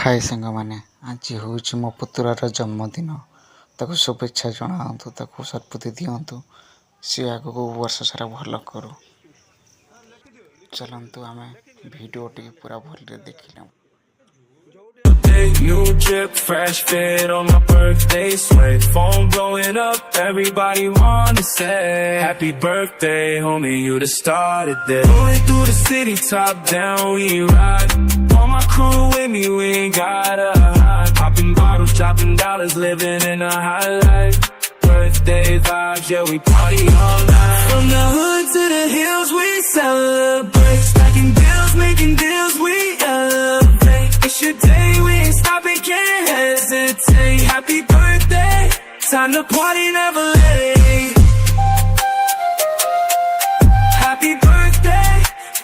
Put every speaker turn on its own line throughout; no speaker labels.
हाय सांग मैंने आज हूँ मो पुत्रार जन्मदिन ताको शुभेच्छा जनातु ताको सद्बुद्धि दिंतु सी आग को वर्ष सारा भल करू। चलतु आम वीडियो टी पूरा भल देखिल।
New drip, fresh fit on my birthday sweat. Phone blowing up, everybody wanna say happy birthday, homie, you the star today. Rolling through the city, top down, we ride. All my crew with me, we ain't gotta hide. Popping bottles, dropping dollars, living in a high life. Birthday vibes, yeah, we party all night. From the hood to the hills, we celebrate. Stacking deals, making deals, we elevate. It's your day, we ain't stopping, can't hesitate. Happy birthday, time to party, never late. Happy birthday,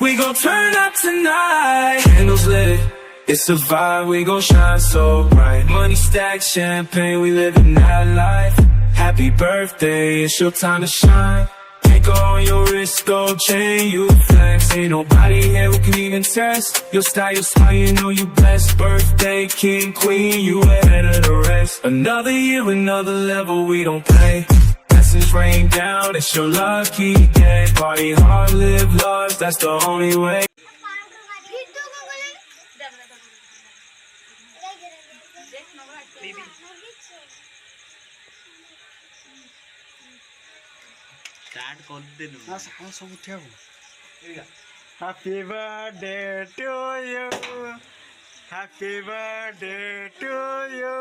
we gon' turn up tonight. Candles lit, it's a vibe, we gon' shine so bright. Money stacked, champagne, we living that life. Happy birthday, it's your time to shine. Can't go on your wrist, gold chain, you flex. Ain't nobody here who can even test your style, your smile, you know you blessed. Birthday, king, queen, you ahead of the rest. Another year, another level, we don't play. Blessings rain down, it's your lucky day. Party hard, live large, that's the only way.
Start कर दे नु
ना sound सब उठिया happy birthday to you happy birthday to you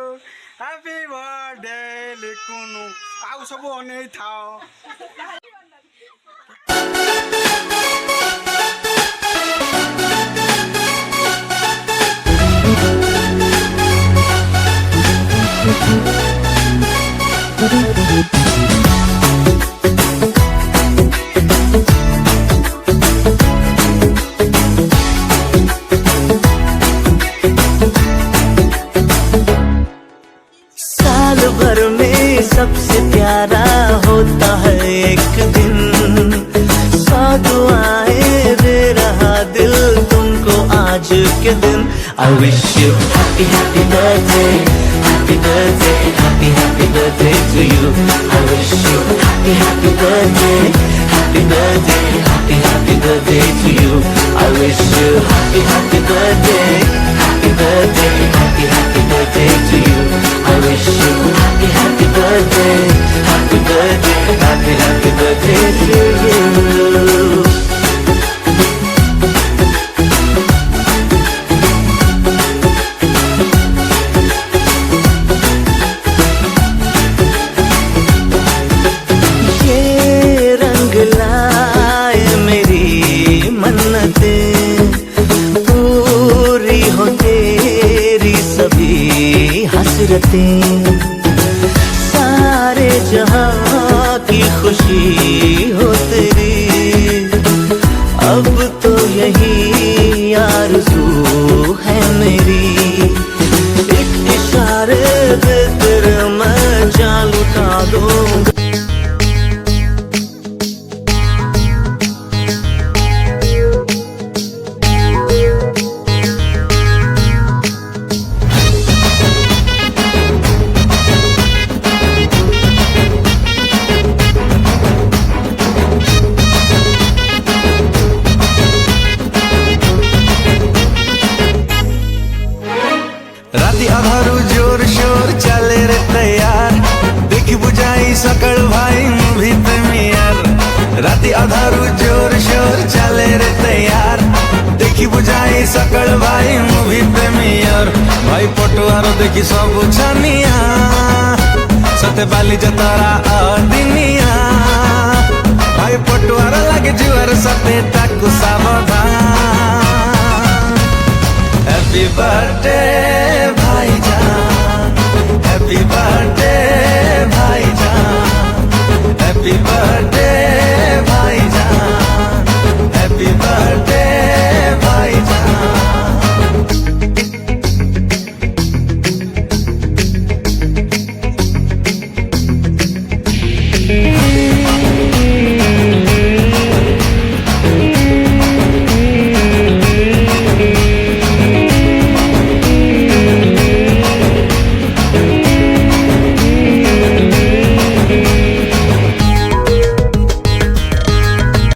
happy birthday लिकुनु आउ सब अनै थाओ।
साल भर में सबसे प्यारा होता है एक दिन। सौ दुआएं दे रहा दिल तुमको आज के दिन। I wish you happy happy birthday, happy birthday, happy happy birthday to you. I wish you happy happy birthday, happy birthday, happy happy birthday to you. I wish you happy happy birthday, happy birthday, happy happy birthday to you. I wish you happy happy birthday, happy birthday, happy happy birthday to you. ये रंग लाए मेरी मन्नतें, पूरी हो तेरी सभी हसरतें। सारे जहां की खुशी हो तेरी, अब तो यही आरज़ू है मेरी। एक इशारे पे तेरे मैं जान लुटा दूंगा।
राती अधारू जोर शोर चले रे तैयार, देखी बुझाई सकल भाई मूवी प्रीमियर। राती अधारू जोर शोर चले रे तैयार, देखी बुझाई सकल भाई मूवी प्रीमियर। भाई पटुआर देखी सब छानिया, सते बाली जतरा अदिनिया। भाई पटुआर लागे जुआर सते ताकू सावधान। Happy birthday